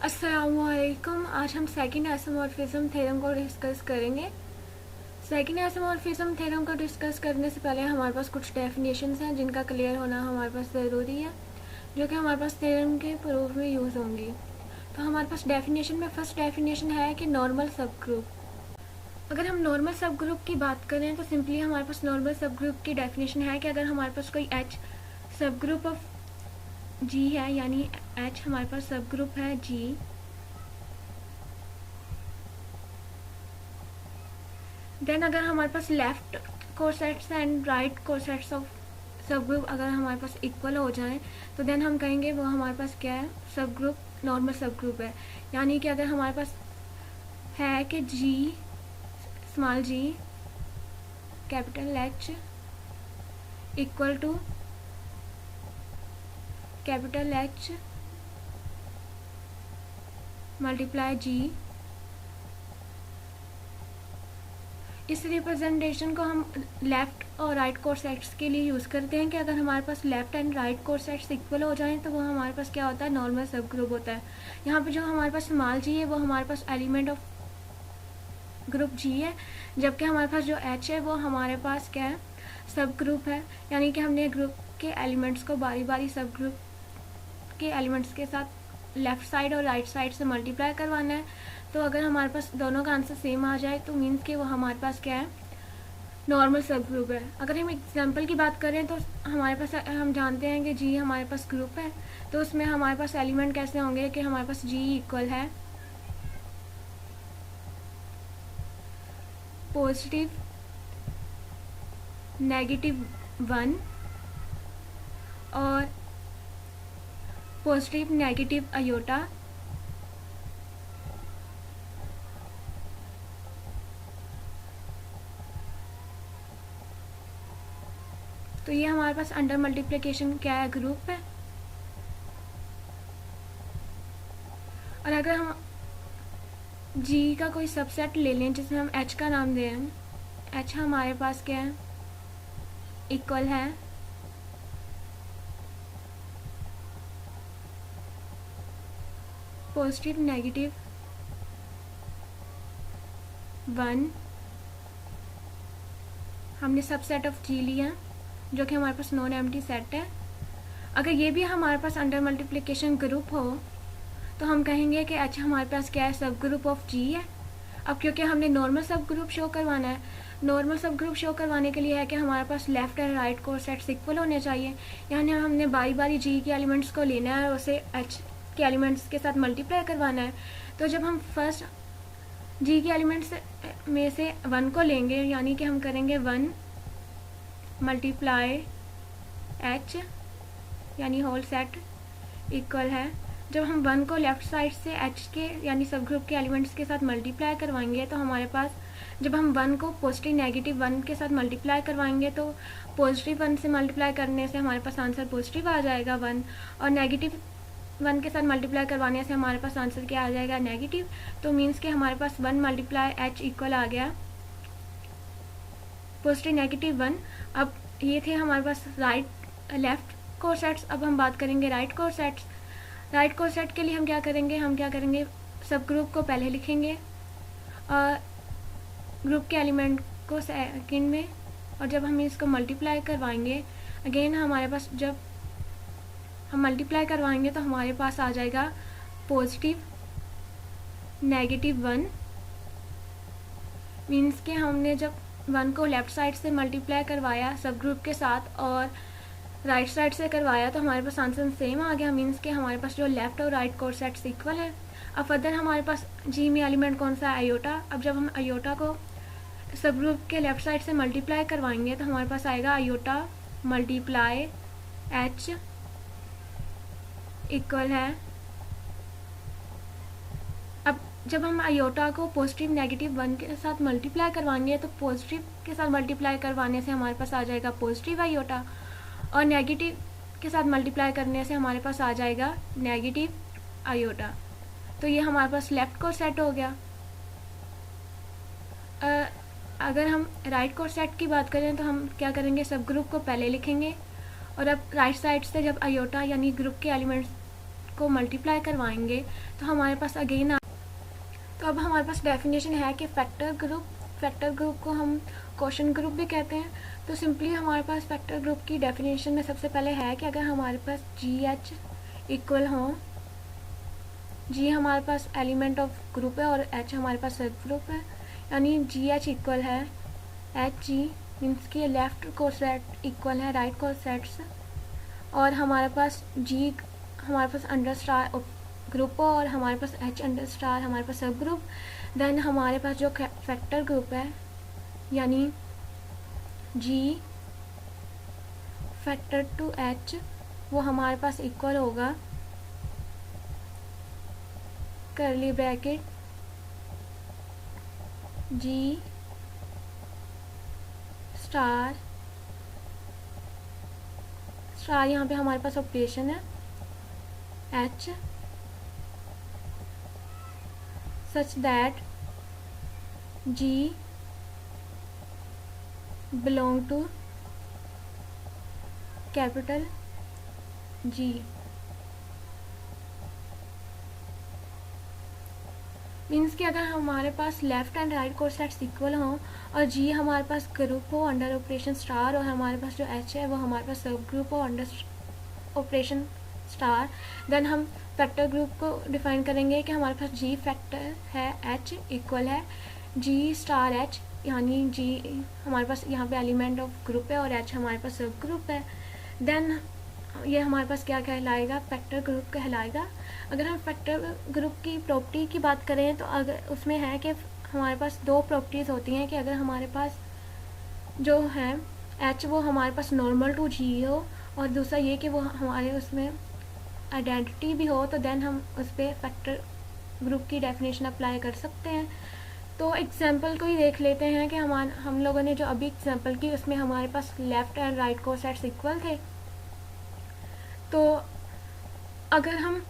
अस्सलामुअलैकुम। आज हम सेकंड आइसोमॉर्फिज्म थ्योरम को डिस्कस करेंगे। सेकंड आइसोमॉर्फिज्म थ्योरम को डिस्कस करने से पहले हमारे पास कुछ डेफिनेशंस हैं जिनका क्लियर होना हमारे पास ज़रूरी है, जो कि हमारे पास थ्योरम के प्रूफ में यूज़ होंगी। तो हमारे पास डेफिनेशन में फर्स्ट डेफिनेशन है कि नॉर्मल सब ग्रुप। अगर हम नॉर्मल सब ग्रुप की बात करें तो सिंपली हमारे पास नॉर्मल सब ग्रुप की डेफिनेशन है कि अगर हमारे पास कोई एच सब ग्रुप ऑफ जी है, यानी एच हमारे पास सब ग्रुप है जी, देन अगर हमारे पास left cosets and right cosets of sub group अगर हमारे पास इक्वल हो जाएं तो देन हम कहेंगे वो हमारे पास क्या है, सब ग्रुप नॉर्मल सब ग्रुप है। यानी कि अगर हमारे पास है कि G small G capital H equal to capital H multiply G, इस रिप्रेजेंटेशन को हम लेफ़्ट और राइट कोसेट्स के लिए यूज़ करते हैं कि अगर हमारे पास left and right cosets equal हो जाएं तो वो हमारे पास क्या होता है, नॉर्मल सब ग्रुप होता है। यहाँ पे जो हमारे पास स्मॉल जी है वो हमारे पास एलिमेंट ऑफ ग्रुप जी है, जबकि हमारे पास जो एच है वो हमारे पास क्या है, सब ग्रुप है। यानी कि हमने ग्रुप के एलिमेंट्स को बारी बारी सब ग्रुप के एलिमेंट्स के साथ लेफ़्ट साइड और राइट साइड से मल्टीप्लाई करवाना है। तो अगर हमारे पास दोनों का आंसर सेम आ जाए तो मीन्स कि वो हमारे पास क्या है, नॉर्मल सब ग्रुप है। अगर हम एग्जांपल की बात करें तो हमारे पास हम जानते हैं कि जी हमारे पास ग्रुप है, तो उसमें हमारे पास एलिमेंट कैसे होंगे कि हमारे पास जी इक्वल है पॉजिटिव -1 और पॉजिटिव नेगेटिव आयोटा, तो ये हमारे पास अंडर मल्टीप्लिकेशन क्या है, ग्रुप है। और अगर हम जी का कोई सबसेट ले लें जिसे हम एच का नाम दें, एच हमारे पास क्या है, इक्वल है पॉजिटिव नेगेटिव 1, हमने सबसेट ऑफ जी लिया जो कि हमारे पास नॉन एम्प्टी सेट है। अगर ये भी हमारे पास अंडर मल्टीप्लिकेशन ग्रुप हो तो हम कहेंगे कि अच्छा हमारे पास क्या है, सब ग्रुप ऑफ जी है। अब क्योंकि हमने नॉर्मल सब ग्रुप शो करवाना है, नॉर्मल सब ग्रुप शो करवाने के लिए है कि हमारे पास left and right cosets equal होने चाहिए। यानी हमने बारी बारी जी के एलिमेंट्स को लेना है और उसे एच के एलिमेंट्स के साथ मल्टीप्लाई करवाना है। तो जब हम फर्स्ट जी के एलिमेंट्स में से 1 को लेंगे, यानी कि हम करेंगे 1 मल्टीप्लाई एच यानी होल सेट इक्वल है, जब हम 1 को लेफ़्ट साइड से एच के यानी सब ग्रुप के एलिमेंट्स के साथ मल्टीप्लाई करवाएंगे तो हमारे पास, जब हम 1 को पॉजिटिव नेगेटिव 1 के साथ मल्टीप्लाई करवाएंगे तो पॉजिटिव 1 से मल्टीप्लाई करने से हमारे पास आंसर पॉजिटिव आ जाएगा 1, और नेगेटिव 1 के साथ मल्टीप्लाई करवाने से हमारे पास आंसर क्या आ जाएगा, नेगेटिव। तो मीन्स कि हमारे पास 1 मल्टीप्लाई एच इक्वल आ गया पॉजिटिव नेगेटिव 1। अब ये थे हमारे पास राइट लेफ्ट कोसेट्स। अब हम बात करेंगे राइट कोसेट्स। राइट कोसेट के लिए हम क्या करेंगे, सब ग्रुप को पहले लिखेंगे और ग्रुप के एलिमेंट को सेकंड में, और जब हम इसको मल्टीप्लाई करवाएंगे अगेन हमारे पास, जब हम मल्टीप्लाई करवाएंगे तो हमारे पास आ जाएगा पॉजिटिव -1। मीन्स कि हमने जब 1 को लेफ़्ट साइड से मल्टीप्लाई करवाया सब ग्रुप के साथ और राइट साइड से करवाया तो हमारे पास आंसर सेम आ गया। मीन्स कि हमारे पास जो लेफ़्ट और राइट कोसेट्स इक्वल है। अब फर्दर हमारे पास जी में एलिमेंट कौन सा है, आयोटा। अब जब हम आयोटा को सब ग्रुप के लेफ़्ट साइड से मल्टीप्लाई करवाएंगे तो हमारे पास आएगा आयोटा मल्टीप्लाई एच इक्वल है। अब जब हम आयोटा को पॉजिटिव नेगेटिव 1 के साथ मल्टीप्लाई करवाएंगे तो पॉजिटिव के साथ मल्टीप्लाई करवाने से हमारे पास आ जाएगा पॉजिटिव आयोटा, और नेगेटिव के साथ मल्टीप्लाई करने से हमारे पास आ जाएगा नेगेटिव आयोटा। तो ये हमारे पास लेफ़्ट कोसेट हो गया। अगर हम राइट कोसेट की बात करें तो हम क्या करेंगे, सब ग्रुप को पहले लिखेंगे और अब राइट साइड से जब आयोटा यानी ग्रुप के एलिमेंट्स को मल्टीप्लाई करवाएंगे तो हमारे पास अगेन तो अब हमारे पास डेफिनेशन है कि फैक्टर ग्रुप को हम क्वोशिएंट ग्रुप भी कहते हैं। तो सिंपली हमारे पास फैक्टर ग्रुप की डेफिनेशन में सबसे पहले है कि अगर हमारे पास GH इक्वल हो, G हमारे पास एलिमेंट ऑफ ग्रुप है और H हमारे पास सब ग्रुप है, यानी GH इक्वल है HG मीन्स कि लेफ्ट कोसेट इक्वल है राइट कोसेट्स, और हमारे पास G हमारे पास अंडर स्टार ग्रुप हो और हमारे पास H अंडर स्टार हमारे पास सब ग्रुप। देन हमारे पास जो फैक्टर ग्रुप है यानी G फैक्टर टू H वो हमारे पास इक्वल होगा करली ब्रैकेट G स्टार यहाँ पे हमारे पास ऑपरेशन है H such that G belong to capital G। Means कि अगर हमारे पास left and right cosets equal हों और G हमारे पास ग्रुप हो अंडर ऑपरेशन स्टार और हमारे पास जो H है वो हमारे पास सब ग्रुप हो अंडर ऑपरेशन स्टार, देन हम फैक्टर ग्रुप को डिफाइन करेंगे कि हमारे पास G फैक्टर है H इक्वल है G स्टार H, यानी G हमारे पास यहाँ पे एलिमेंट ऑफ ग्रुप है और H हमारे पास सब ग्रुप है। देन ये हमारे पास क्या कहलाएगा, फैक्टर ग्रुप कहलाएगा। अगर हम फैक्टर ग्रुप की प्रॉपर्टी की बात करें तो अगर उसमें है कि हमारे पास दो प्रॉपर्टीज़ होती हैं कि अगर हमारे पास जो है H वो हमारे पास नॉर्मल टू G हो और दूसरा ये कि वो हमारे उसमें आइडेंटिटी भी हो, तो देन हम उस पर फैक्टर ग्रुप की डेफिनेशन अप्लाई कर सकते हैं। तो एग्जांपल को ही देख लेते हैं कि हम लोगों ने जो अभी एग्जांपल की उसमें हमारे पास left and right cosets equal थे। तो अगर हम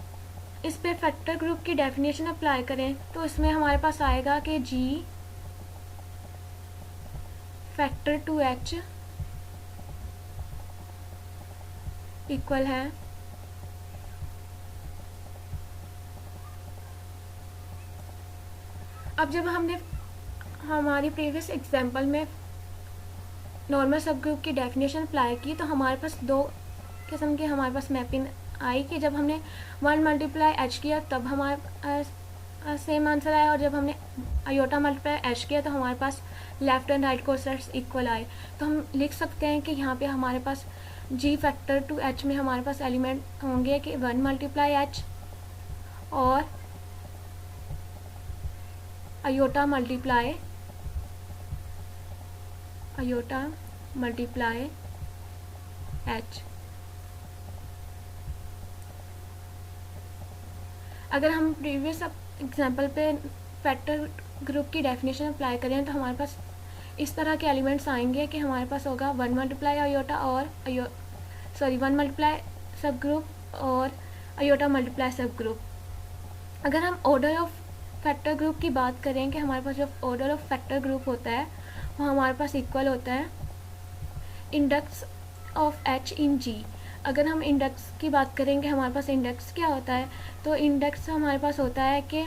इस पे फैक्टर ग्रुप की डेफिनेशन अप्लाई करें तो इसमें हमारे पास आएगा कि G factor to H equal है अब जब हमने हमारी प्रीवियस एग्जांपल में नॉर्मल सब ग्रुप की डेफिनेशन अप्लाई की तो हमारे पास दो किस्म के हमारे पास मैपिंग आई कि जब हमने 1 मल्टीप्लाई H किया तब हमारे सेम आंसर आया और जब हमने आयोटा मल्टीप्लाई H किया तो हमारे पास left and right cosets equal आए। तो हम लिख सकते हैं कि यहाँ पे हमारे पास G फैक्टर टू H में हमारे पास एलिमेंट होंगे कि 1 मल्टीप्लाई H और आयोटा मल्टीप्लाई H। अगर हम प्रीवियस एग्जांपल पे फैक्टर ग्रुप की डेफिनेशन अप्लाई करें तो हमारे पास इस तरह के एलिमेंट्स आएंगे कि हमारे पास होगा 1 मल्टीप्लाई आयोटा और 1 मल्टीप्लाई सब ग्रुप और आयोटा मल्टीप्लाई सब ग्रुप। अगर हम ऑर्डर ऑफ फैक्टर ग्रुप की बात करें कि हमारे पास जो ऑर्डर ऑफ फैक्टर ग्रुप होता है वो हमारे पास इक्वल होता है index of H in G। अगर हम इंडेक्स की बात करेंगे हमारे पास इंडेक्स क्या होता है, तो इंडेक्स हमारे पास होता है कि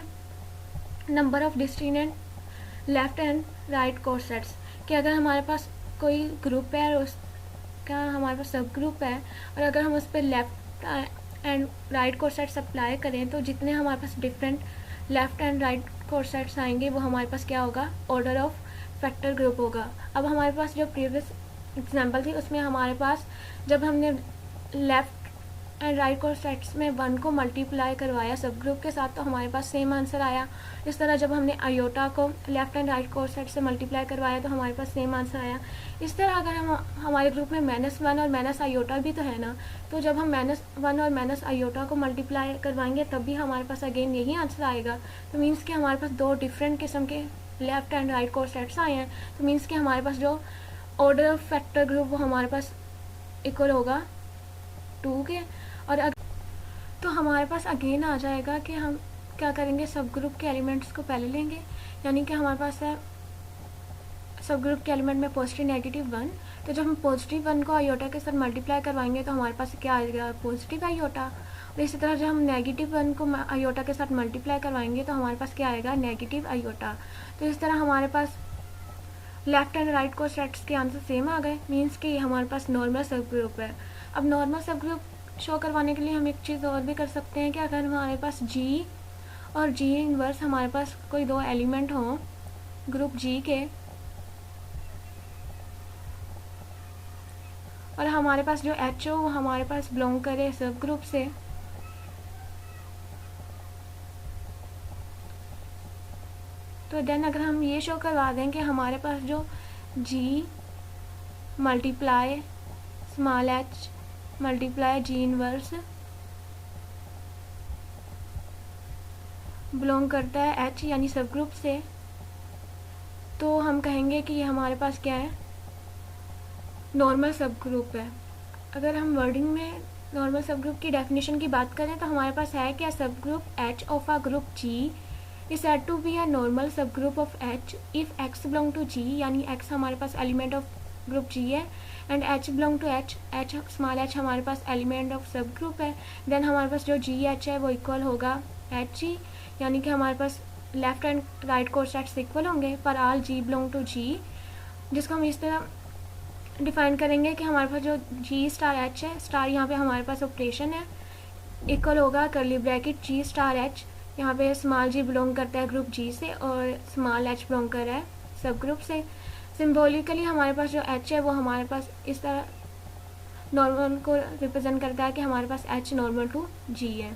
number of discriminant left and right cosets, कि अगर हमारे पास कोई ग्रुप है और उसका हमारे पास सब ग्रुप है और अगर हम उस पर left and right cosets apply करें तो जितने हमारे पास different left and right cosets आएंगे वो हमारे पास क्या होगा, ऑर्डर ऑफ फैक्टर ग्रुप होगा। अब हमारे पास जो प्रीवियस एग्जांपल थी उसमें हमारे पास जब हमने लेफ्ट एंड राइट कोसेट्स में 1 को मल्टीप्लाई करवाया सब ग्रुप के साथ तो हमारे पास सेम आंसर आया। इस तरह जब हमने आयोटा को लेफ्ट एंड राइट कोसेट से मल्टीप्लाई करवाया तो हमारे पास सेम आंसर आया। इस तरह अगर हम हमारे ग्रुप में -1 और माइनस आयोटा भी तो है ना, तो जब हम -1 और माइनस आयोटा को मल्टीप्लाई करवाएंगे तब भी हमारे पास अगेन यही आंसर आएगा। तो मीन्स कि हमारे पास दो डिफरेंट किस्म के लेफ्ट एंड राइट कोसेट्स आए हैं। तो मीन्स कि हमारे पास जो ऑर्डर ऑफ फैक्टर ग्रुप वो हमारे पास इक्वल होगा 2 के। और तो हमारे पास अगेन आ जाएगा कि हम क्या करेंगे, सब ग्रुप के एलिमेंट्स को पहले लेंगे, यानी कि हमारे पास है सब ग्रुप के एलिमेंट में पॉजिटिव नेगेटिव 1। तो जब हम पॉजिटिव 1 को आयोटा के साथ मल्टीप्लाई करवाएंगे तो हमारे पास क्या आएगा, पॉजिटिव आयोटा। और इसी तरह जब हम नेगेटिव 1 को आयोटा के साथ मल्टीप्लाई करवाएंगे तो हमारे पास क्या आएगा, नेगेटिव आयोटा। तो इस तरह हमारे पास लेफ्ट एंड राइट कोसेट्स के आंसर सेम आ गए, मीन्स कि हमारे पास नॉर्मल सब ग्रुप है। अब नॉर्मल सब ग्रुप शो करवाने के लिए हम एक चीज़ और भी कर सकते हैं कि अगर हमारे पास जी और जी इनवर्स हमारे पास कोई दो एलिमेंट हों ग्रुप जी के, और हमारे पास जो एच हो वो हमारे पास बिलोंग करे सब ग्रुप से, तो देन अगर हम ये शो करवा दें कि हमारे पास जो G multiply small H multiply G inverse belong करता है एच यानी सब ग्रुप से, तो हम कहेंगे कि ये हमारे पास क्या है, नॉर्मल सब ग्रुप है। अगर हम वर्डिंग में नॉर्मल सब ग्रुप की डेफिनेशन की बात करें तो हमारे पास है क्या, subgroup H of a group G is said to be a normal subgroup of H if X belong to G, यानी X हमारे पास एलिमेंट ऑफ ग्रुप G है and H belong to H, H small h हमारे पास element of sub group है, then हमारे पास जो जी H है वो इक्वल होगा एच जी, यानी कि हमारे पास left and right cosets equal होंगे for all G belong to G, जिसको हम इस तरह डिफाइन करेंगे कि हमारे पास जो G स्टार H है, स्टार यहाँ पे हमारे पास ऑपरेशन है, इक्वल होगा करली ब्रैकेट G स्टार H, यहाँ पे स्मॉल जी बिलोंग करता है ग्रुप जी से और स्मॉल एच बिलोंग कर रहा है सब ग्रुप से। सिम्बोलिकली हमारे पास जो एच है वो हमारे पास इस तरह नॉर्मल को रिप्रेजेंट करता है कि हमारे पास एच नॉर्मल टू जी है।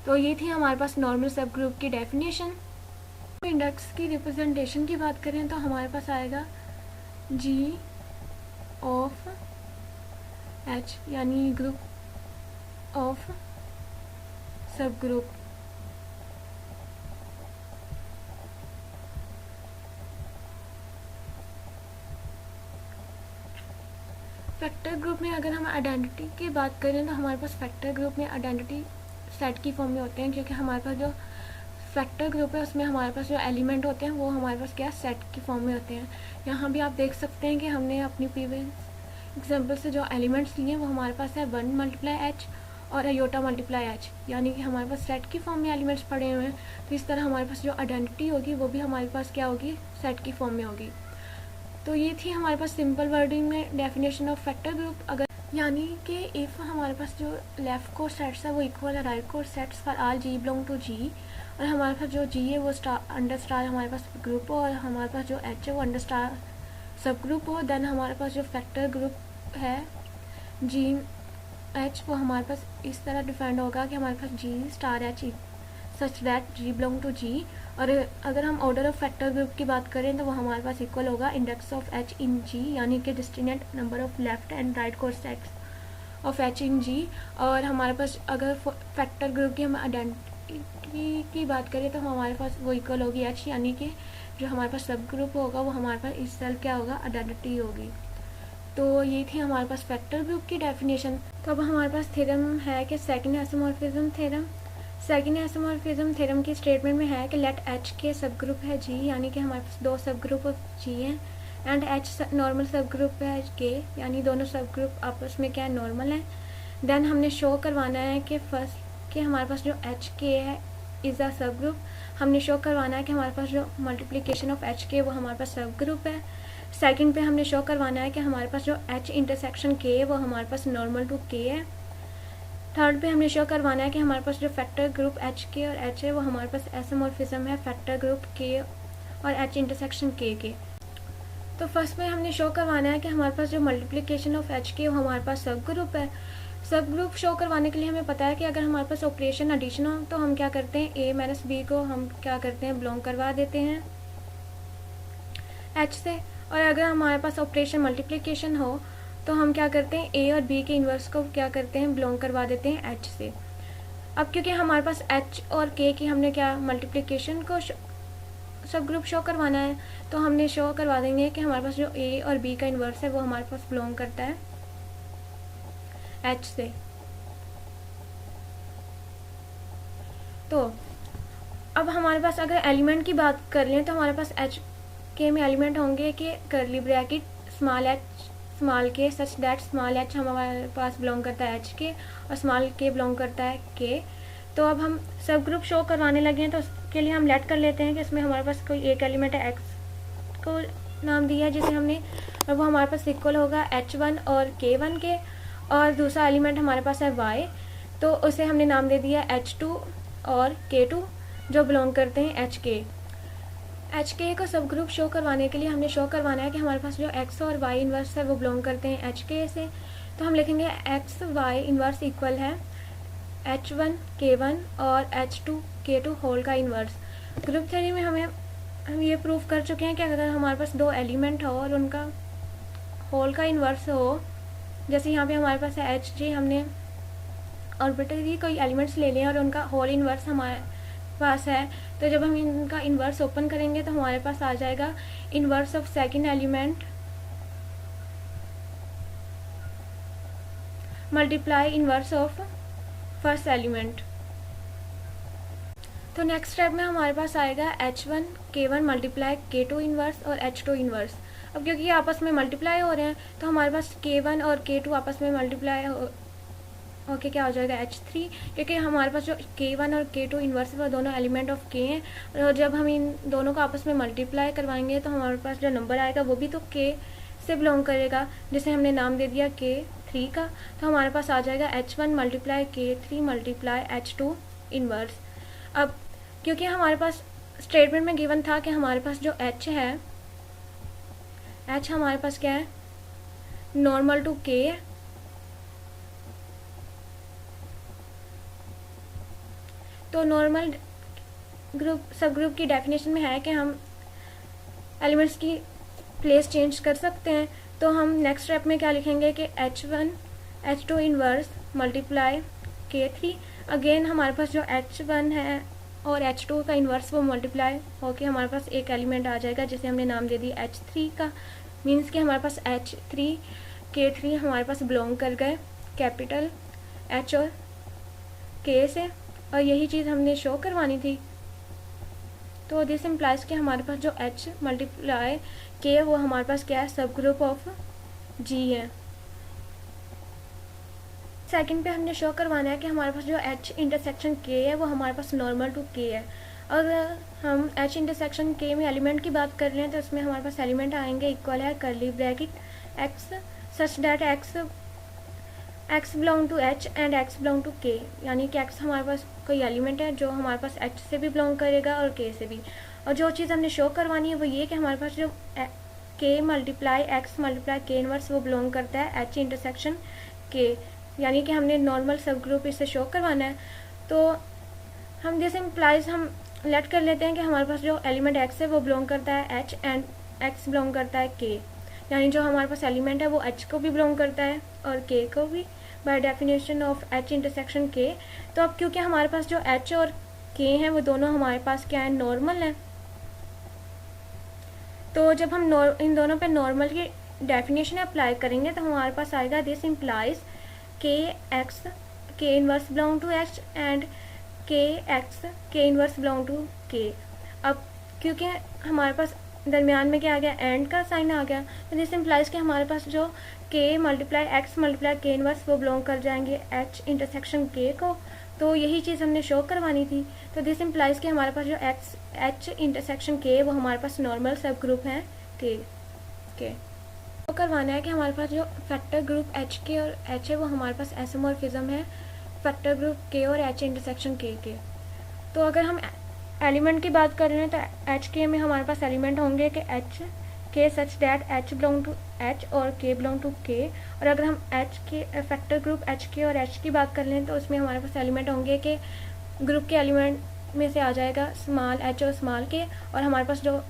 तो ये थी हमारे पास नॉर्मल सब ग्रुप की डेफिनेशन। इंडेक्स की रिप्रेजेंटेशन की बात करें तो हमारे पास आएगा जी ऑफ एच यानी group of sub group. Factor group में अगर हम आइडेंटिटी की बात करें तो हमारे पास फैक्टर ग्रुप में आइडेंटिटी सेट की फॉर्म में होते हैं, क्योंकि हमारे पास जो फैक्टर ग्रुप है उसमें हमारे पास जो एलिमेंट होते हैं वो हमारे पास क्या सेट की फॉर्म में होते हैं। यहाँ भी आप देख सकते हैं कि हमने अपनी प्रीवियस एग्जाम्पल से जो एलिमेंट्स लिए वो हमारे पास है 1 मल्टीप्लाई एच और आयोटा मल्टीप्लाई एच, यानी कि हमारे पास सेट की फॉर्म में एलिमेंट्स पड़े हुए हैं। तो इस तरह हमारे पास जो आइडेंटिटी होगी वो भी हमारे पास क्या होगी, सेट की फॉर्म में होगी। तो ये थी हमारे पास सिंपल वर्डिंग में डेफिनेशन ऑफ फैक्टर ग्रुप। अगर यानी कि इफ़ हमारे पास जो लेफ्ट कोर सेट्स है वो इक्वल है right cosets for all G belong to G, और हमारे पास जो जी है वो स्टार अंडर स्टार हमारे पास ग्रुप हो और हमारे पास जो एच है वो अंडर स्टार सब ग्रुप हो, देन हमारे पास जो फैक्टर ग्रुप है जी एच वो हमारे पास इस तरह डिफाइंड होगा कि हमारे पास G star H such that G belong to G. और अगर हम ऑर्डर ऑफ फैक्टर ग्रुप की बात करें तो वो हमारे पास इक्वल होगा index of H in G, यानी कि distinct number of left and right cosets of H in G. और हमारे पास अगर फैक्टर ग्रुप की हम आइडेंटिटी की बात करें तो हमारे पास वो इक्वल होगी एच, यानी कि जो हमारे पास सब ग्रुप होगा वो हमारे पास इस सेल क्या होगा, आइडेंटिटी होगी। तो ये थी हमारे पास फैक्टर ग्रुप की डेफिनेशन। तो अब हमारे पास थ्योरम है कि second isomorphism theorem. Second isomorphism theorem की स्टेटमेंट में है कि लेट एच के सब ग्रुप है जी, यानी कि हमारे पास दो सब ग्रुप ऑफ जी हैं, and H normal sub group है के, यानी दोनों सब ग्रुप आपस में क्या है, नॉर्मल है। देन हमने शो करवाना है कि फर्स्ट कि हमारे पास जो एच के है इज़ अ सब ग्रुप। हमने शो करवाना है कि हमारे पास जो मल्टीप्लिकेशन ऑफ एच के वो हमारे पास सब ग्रुप है। सेकंड पे हमने शो करवाना है कि हमारे पास जो एच इंटरसेक्शन के है वो हमारे पास नॉर्मल टू के है। थर्ड पे हमने शो करवाना है कि हमारे पास जो फैक्टर ग्रुप एच के और एच है वो हमारे पास आइसोमॉर्फिज्म है फैक्टर ग्रुप के और एच इंटरसेक्शन के। तो फर्स्ट में हमने शो करवाना है कि हमारे पास जो मल्टीप्लिकेशन ऑफ एच के वो हमारे पास सब ग्रुप है। सब ग्रुप शो करवाने के लिए हमें पता है कि अगर हमारे पास ऑपरेशन एडिशन हो तो हम क्या करते हैं, ए माइनस बी को हम क्या करते हैं, बिलोंग करवा देते हैं एच से, और अगर हमारे पास ऑपरेशन मल्टीप्लिकेशन हो तो हम क्या करते हैं, ए और बी के इन्वर्स को क्या करते हैं, बिलोंग करवा देते हैं एच से। अब क्योंकि हमारे पास एच और के की हमने क्या मल्टीप्लिकेशन को सब ग्रुप शो करवाना है तो हमने शो करवा देंगे कि हमारे पास जो ए और बी का इन्वर्स है वो हमारे पास बिलोंग करता है एच से। तो अब हमारे पास अगर एलिमेंट की बात कर लें तो हमारे पास एच के में एलिमेंट होंगे कि करली ब्रैकेट स्मॉल एच स्मॉल के सच दैट स्मॉल एच हमारे पास बिलोंग करता है एच के और स्मॉल के बिलोंग करता है के। तो अब हम सब ग्रुप शो करवाने लगे हैं, तो उसके लिए हम लेट कर लेते हैं कि इसमें हमारे पास कोई एक एलिमेंट है एक्स को नाम दिया है जिसे हमने, और वो हमारे पास इक्वल होगा H1 और K1 के, और दूसरा एलिमेंट हमारे पास है Y, तो उसे हमने नाम दे दिया H2 और K2 जो बिलोंग करते हैं HK को सब ग्रुप शो करवाने के लिए हमने शो करवाना है कि हमारे पास जो X और Y इन्वर्स है वो बिलोंग करते हैं HK से। तो हम लिखेंगे X Y इन्वर्स इक्वल है H1 K1 और H2 K2 होल का इन्वर्स। ग्रुप थ्योरी में हम ये प्रूव कर चुके हैं कि अगर हमारे पास दो एलिमेंट हो और उनका होल का इन्वर्स हो, जैसे यहाँ पे हमारे पास है HG, हमने ऑर्बिटरी कोई एलिमेंट्स ले लिए और उनका होल इन्वर्स हमारे पास है, तो जब हम इनका इन्वर्स ओपन करेंगे तो हमारे पास आ जाएगा inverse of second element multiply inverse of first element. तो नेक्स्ट स्टेप में हमारे पास आएगा H1 K1 multiply K2 inverse और H2 इन्वर्स। अब क्योंकि ये आपस में मल्टीप्लाई हो रहे हैं तो हमारे पास K1 और K2 आपस में मल्टीप्लाई ओके क्या हो जाएगा H3, क्योंकि हमारे पास जो K1 और K2 इन्वर्स है वो दोनों एलिमेंट ऑफ K हैं, और जब हम इन दोनों को आपस में मल्टीप्लाई करवाएंगे तो हमारे पास जो नंबर आएगा वो भी तो K से बिलोंग करेगा, जिसे हमने नाम दे दिया K3 का। तो हमारे पास आ जाएगा H1 multiply K3 multiply H2 inverse. अब क्योंकि हमारे पास स्टेटमेंट में गिवन था कि हमारे पास जो H है, H हमारे पास क्या है, नॉर्मल टू K है, तो नॉर्मल ग्रुप सब ग्रुप की डेफिनेशन में है कि हम एलिमेंट्स की प्लेस चेंज कर सकते हैं। तो हम नेक्स्ट स्टेप में क्या लिखेंगे कि H1 H2 inverse multiply K3, again हमारे पास जो H1 है और H2 का इन्वर्स वो मल्टीप्लाई होके हमारे पास एक एलिमेंट आ जाएगा जिसे हमने नाम दे दिया H3 का, मीन्स कि हमारे पास H3 K3 हमारे पास बिलोंग कर गए कैपिटल H और K से, और यही चीज़ हमने शो करवानी थी। तो दिस इम्प्लाइज कि हमारे पास जो H मल्टीप्लाई K वो हमारे पास क्या है, सब ग्रुप ऑफ G है। सेकंड पे हमने शो करवाना है कि हमारे पास जो H इंटरसेक्शन K है वो हमारे पास नॉर्मल टू K है। अगर हम H इंटरसेक्शन K में एलिमेंट की बात कर रहे हैं तो इसमें हमारे पास एलिमेंट आएंगे इक्वल है curly bracket X such that X belong to H and X belong to K, यानी कि X हमारे पास कोई एलिमेंट है जो हमारे पास H से भी बिलोंग करेगा और K से भी। और जो चीज़ हमने शो करवानी है वो ये कि हमारे पास जो K multiply X multiply K inverse वो बिलोंग करता है H इंटरसेक्शन K, यानी कि हमने नॉर्मल सब ग्रुप इसे शो करवाना है। तो हम जैसे इम्प्लाइज हम लेट कर लेते हैं कि हमारे पास जो एलिमेंट X है वो बिलोंग करता है H एंड X बिलोंग करता है K, यानी जो हमारे पास एलिमेंट है वो H को भी बिलोंग करता है और K को भी by definition of H intersection K। तो अब क्योंकि हमारे पास जो H और K हैं वो दोनों हमारे पास क्या है, नॉर्मल है, तो जब हम इन दोनों पे नॉर्मल की डेफिनेशन अप्लाई करेंगे तो हमारे पास आएगा this implies K inverse belong to H and K inverse belong to K। अब क्योंकि हमारे पास दरमियान में क्या आ गया, एंड का साइन आ गया, तो दिस इम्प्लाइज कि हमारे पास जो K multiply X multiply K inverse वो बिलोंग कर जाएंगे H इंटरसेक्शन K को। तो यही चीज़ हमने शो करवानी थी। तो दिस इम्प्लाइज कि हमारे पास जो H इंटरसेक्शन K वो हमारे पास नॉर्मल सब ग्रुप है K के। तो करवाना है कि हमारे पास जो फैक्टर ग्रुप HK और H है वो हमारे पास एसोमॉर्फिज्म है फैक्टर ग्रुप K और H इंटरसेक्शन K के। तो अगर हम एलिमेंट की बात कर रहे हैं तो HK में हमारे पास एलिमेंट होंगे कि HK such that H belong to H और K बिलोंग टू K। और अगर हम HK फैक्टर ग्रुप HK और H की बात कर लें तो उसमें हमारे पास एलिमेंट होंगे कि ग्रुप के एलिमेंट में से आ जाएगा स्मॉल h और स्मॉल k, और हमारे पास जो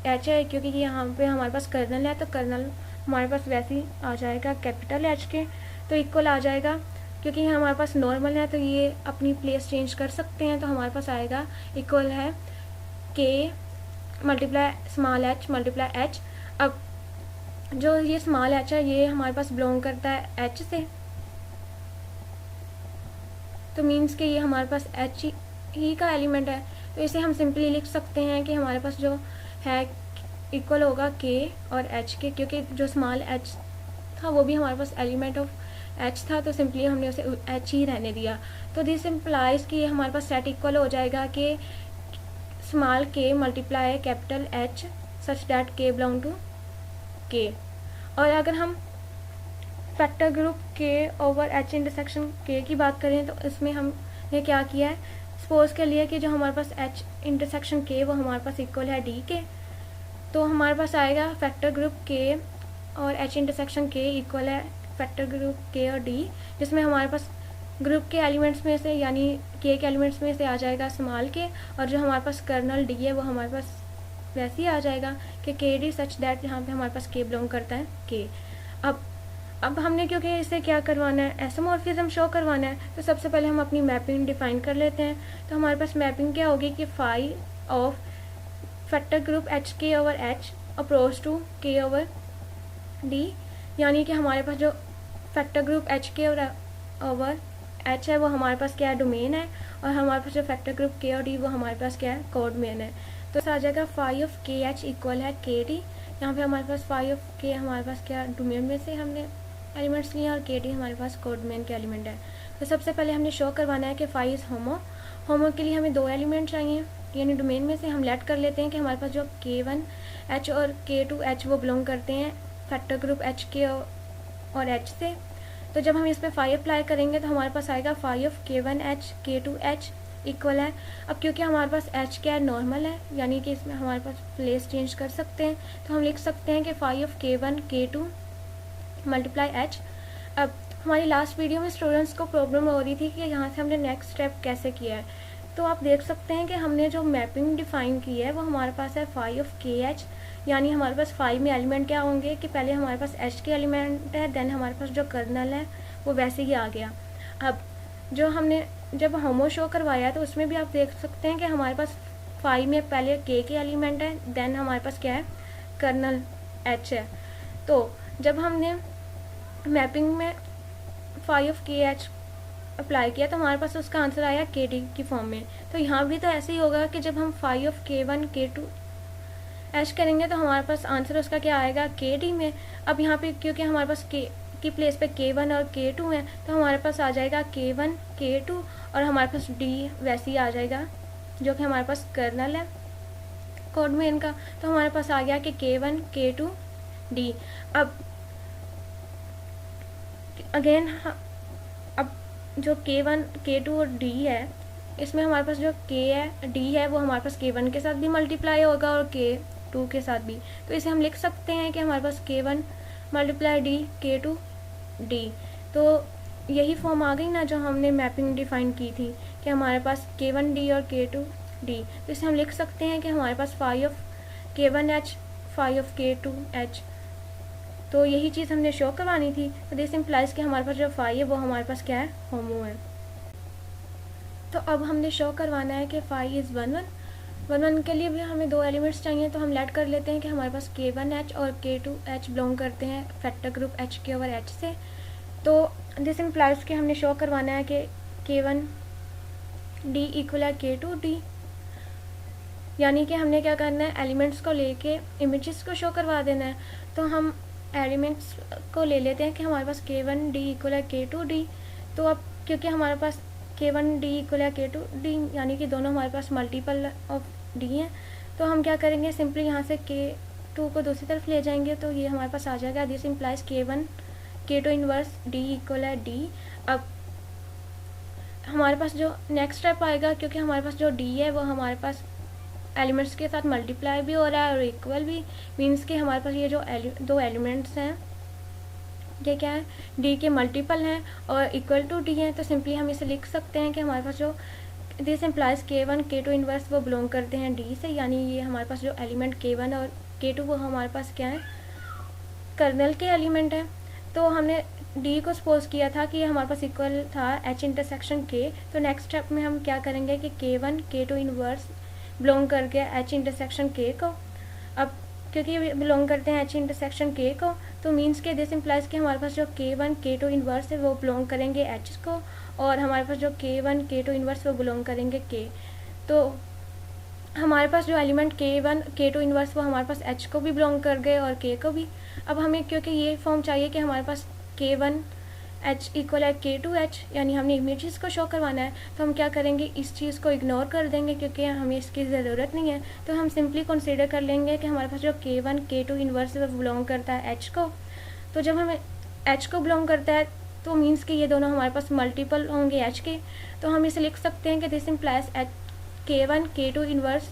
h है क्योंकि यहाँ पे हमारे पास कर्नल है तो कर्नल हमारे पास वैसे ही आ जाएगा कैपिटल H के, तो इक्वल आ जाएगा। क्योंकि यहाँ हमारे पास नॉर्मल है तो ये अपनी प्लेस चेंज कर सकते हैं, तो हमारे पास आएगा इक्वल है k multiply small h multiply h। अब जो ये स्मॉल h है ये हमारे पास बिलोंग करता है h से, तो मीन्स कि ये हमारे पास h ही का एलिमेंट है, तो इसे हम सिंपली लिख सकते हैं कि हमारे पास जो है इक्वल होगा k और h के, क्योंकि जो स्मॉल h था वो भी हमारे पास एलिमेंट ऑफ एच था, तो सिंपली हमने उसे एच ही रहने दिया। तो दिस इम्प्लाइज कि हमारे पास सेट इक्वल हो जाएगा कि स्मॉल के multiply capital H such that के बिलोंग टू के। और अगर हम फैक्टर ग्रुप के ओवर एच इंटरसेक्शन के की बात करें तो इसमें हमने क्या किया है, सपोज के लिए कि जो हमारे पास एच इंटरसेक्शन के वो हमारे पास इक्वल है डी के, तो हमारे पास आएगा फैक्टर ग्रुप के और एच इंटरसेक्शन के इक्वल है फैक्टर ग्रुप के और डी, जिसमें हमारे पास ग्रुप के एलिमेंट्स में से यानी के एलिमेंट्स में से आ जाएगा स्मॉल के, और जो हमारे पास कर्नल डी है वो हमारे पास वैसे ही आ जाएगा कि के डी सच दैट यहाँ पे हमारे पास के बिलोंग करता है के। अब हमने क्योंकि इसे क्या करवाना है, एसोमॉर्फिज्म शो करवाना है, तो सबसे पहले हम अपनी मैपिंग डिफाइन कर लेते हैं। तो हमारे पास मैपिंग क्या होगी कि phi of factor group H K over H approach to K over D, यानी कि हमारे पास जो factor group H K over H है वो हमारे पास क्या है, डोमेन है, और हमारे पास जो फैक्टर ग्रुप के और डी वो हमारे पास क्या है, कोड मेन है। तो आ जाएगा फाई ऑफ के एच इक्वल है के डी। यहाँ पे हमारे पास फाई ऑफ के हमारे पास क्या डोमेन में से हमने एलिमेंट्स लिए और के डी हमारे पास कोड मेन के एलिमेंट है। तो सबसे पहले हमने शो करवाना है कि फाई इज़ होमो के लिए हमें 2 एलिमेंट चाहिए, यानी डोमेन में से हम लेट कर लेते हैं कि हमारे पास जो k1 h और k2 h वो बिलोंग करते हैं फैक्टर ग्रुप एच के और एच से। तो जब हम इस पर फाई अप्लाई करेंगे तो हमारे पास आएगा phi of k1 h k2 h equal है। अब क्योंकि हमारे पास h क्या है, नॉर्मल है, यानी कि इसमें हमारे पास प्लेस चेंज कर सकते हैं, तो हम लिख सकते हैं कि phi of k1 k2 multiply H. अब हमारी लास्ट वीडियो में स्टूडेंट्स को प्रॉब्लम हो रही थी कि यहाँ से हमने नेक्स्ट स्टेप कैसे किया है, तो आप देख सकते हैं कि हमने जो मैपिंग डिफाइन की है वो हमारे पास है फाई ऑफ के एच, यानी हमारे पास फाई में एलिमेंट क्या होंगे कि पहले हमारे पास एच के एलिमेंट है, देन हमारे पास जो कर्नल है वो वैसे ही आ गया। अब जो हमने जब होमो शो करवाया तो उसमें भी आप देख सकते हैं कि हमारे पास फाई में पहले के एलिमेंट है, देन हमारे पास क्या है, कर्नल एच है। तो जब हमने मैपिंग में फाई ऑफ के एच अप्लाई किया तो हमारे पास उसका आंसर आया के डी की फॉर्म में। तो यहाँ भी तो ऐसे ही होगा कि जब हम phi of k1 k2 H करेंगे तो हमारे पास आंसर उसका क्या आएगा, के डी में। अब यहाँ पे क्योंकि हमारे पास के की प्लेस पे k1 और k2 है तो हमारे पास आ जाएगा k1 k2 और हमारे पास डी वैसे ही आ जाएगा जो कि हमारे पास कर्नल है कोड में इनका। तो हमारे पास आ गया कि k1 k2 डी। अब अगेन अब जो k1 k2 और d है इसमें हमारे पास जो k है d है वो हमारे पास k1 के साथ भी मल्टीप्लाई होगा और k2 के साथ भी। तो इसे हम लिख सकते हैं कि हमारे पास k1 multiply d k2 d। तो यही फॉर्म आ गई ना जो हमने मैपिंग डिफाइन की थी कि हमारे पास k1 d और k2 d। तो इसे हम लिख सकते हैं कि हमारे पास phi of k1 h phi of k2 h। तो यही चीज़ हमने शो करवानी थी। तो दिस इम्प्लाइज कि हमारे पास जो फाई है वो हमारे पास क्या है, होमो है। तो अब हमने शो करवाना है कि फाई इज़ 1 1 1 1 के लिए भी हमें 2 एलिमेंट्स चाहिए, तो हम लेट कर लेते हैं कि हमारे पास k1 h और k2 h बिलोंग करते हैं फैक्टर ग्रुप h के ओवर h से। तो दिस इम्प्लाइज कि हमने शो करवाना है कि k1 d इक्वल है k2 d, यानी कि हमने क्या करना है, एलिमेंट्स को लेके इमेजेस को शो करवा देना है। तो हम एलिमेंट्स को ले लेते हैं कि हमारे पास k1 d इक्वल है k2 d। तो अब क्योंकि हमारे पास k1 d इक्वल है k2 d यानी कि दोनों हमारे पास मल्टीपल ऑफ d हैं, तो हम क्या करेंगे, सिंपली यहाँ से k2 को दूसरी तरफ ले जाएंगे तो ये हमारे पास आ जाएगा this implies k1 k2 inverse d equal है d। अब हमारे पास जो नेक्स्ट स्टेप आएगा, क्योंकि हमारे पास जो d है वो हमारे पास एलिमेंट्स के साथ मल्टीप्लाई भी हो रहा है और इक्वल भी, मीन्स कि हमारे पास ये जो 2 एलिमेंट्स हैं ये क्या है, डी के मल्टीपल हैं और इक्वल टू डी हैं। तो सिंपली हम इसे लिख सकते हैं कि हमारे पास जो this implies k1 k2 inverse वो बिलोंग करते हैं डी से, यानी ये हमारे पास जो एलिमेंट k1 और k2 वो हमारे पास क्या है, कर्नल के एलिमेंट है। तो हमने डी को सपोज किया था कि हमारे पास इक्वल था एच इंटरसेक्शन के। तो नेक्स्ट स्टेप में हम क्या करेंगे कि k1 k2 इनवर्स बिलोंग करके एच इंटरसेक्शन के को। अब क्योंकि बिलोंग करते हैं एच इंटरसेक्शन के को तो मीन्स के दिस इम्प्लाइज कि हमारे पास जो k1 k2 इनवर्स है वो बिलोंग करेंगे एच को, और हमारे पास जो k1 k2 इनवर्स वो बिलोंग करेंगे के। तो हमारे पास जो एलिमेंट K1 K2 इन्वर्स वो हमारे पास H को भी बिलोंग कर गए और K को भी। अब हमें क्योंकि ये फॉर्म चाहिए कि हमारे पास K1 H इक्वल है K2 H, यानी हमने इमेजेस को शो करवाना है, तो हम क्या करेंगे, इस चीज़ को इग्नोर कर देंगे क्योंकि हमें इसकी ज़रूरत नहीं है। तो हम सिंपली कंसीडर कर लेंगे कि हमारे पास जो K1 K2 इन्वर्स है वो बिलोंग करता है H को। तो जब हमें H को बिलोंग करता है तो मीन्स कि ये दोनों हमारे पास मल्टीपल होंगे H के। तो हम इसे लिख सकते हैं कि this implies K1 K2 inverse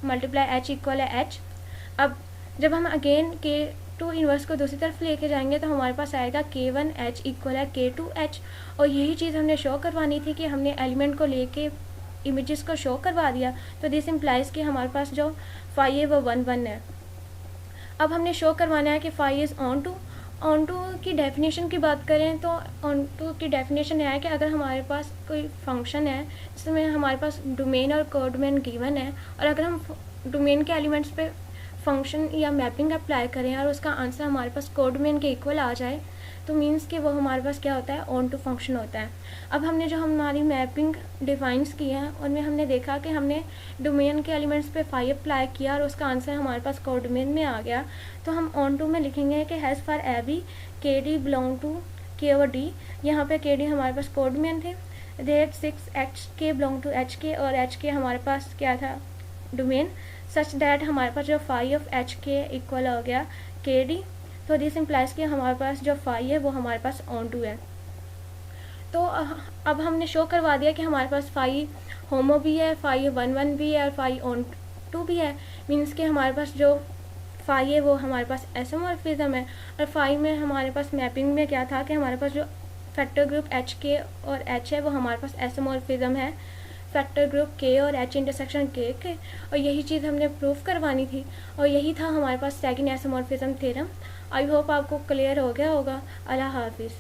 multiply H equal है H। अब जब हम अगेन K2 इन्वर्स को दूसरी तरफ लेके जाएंगे तो हमारे पास आएगा K1 H इक्वल है K2 H। और यही चीज़ हमने शो करवानी थी कि हमने एलिमेंट को लेके इमेजेस को शो करवा दिया। तो दिस इम्प्लाइज कि हमारे पास जो फाई है वो 1 1 है। अब हमने शो करवाना है कि फाई इज़ ऑन टू की डेफिनेशन की बात करें तो ऑन टू की डेफिनेशन है कि अगर हमारे पास कोई फंक्शन है जिसमें हमारे पास डोमेन और कोडोमेन गिवन है, और अगर हम डोमेन के एलिमेंट्स पे फंक्शन या मैपिंग अप्लाई करें और उसका आंसर हमारे पास कोडोमेन के इक्वल आ जाए, तो मीन्स कि वो हमारे पास क्या होता है, ऑन टू फंक्शन होता है। अब हमने जो हमारी मैपिंग डिफाइंस की है उनमें हमने देखा कि हमने डोमेन के एलिमेंट्स पे फाई अप्लाई किया और उसका आंसर हमारे पास कोडोमेन में आ गया। तो हम ऑन टू में लिखेंगे कि हैज़ फॉर एवरी के डी बिलोंग टू के और डी। यहाँ पे के डी हमारे पास कोडोमेन थे, देट 6 एच के बिलोंग टू एच के, और एच के हमारे पास क्या था, डोमेन, सच दैट हमारे पास जो फाई ऑफ एच के इक्वल हो गया के डी। तो दिस इम्प्लाइज कि हमारे पास जो फाई है वो हमारे पास ऑन टू है। तो अब हमने शो करवा दिया कि हमारे पास फाई होमो भी है, फाई 1 1 भी है और फाई ऑन टू भी है। मीन्स कि हमारे पास जो फाई है वो हमारे पास एसोमॉर्फिज्म है। और फाई में हमारे पास मैपिंग में क्या था कि हमारे पास जो फैक्टर ग्रुप एच के और एच है वो हमारे पास एसोमॉर्फिज्म है फैक्टर ग्रुप के और एच इंटरसेक्शन के। और यही चीज़ हमने प्रूफ करवानी थी और यही था हमारे पास सेकंड एसोमॉर्फिज्म थ्योरम। आई होप आपको क्लियर हो गया होगा। अल्लाह हाफिज़।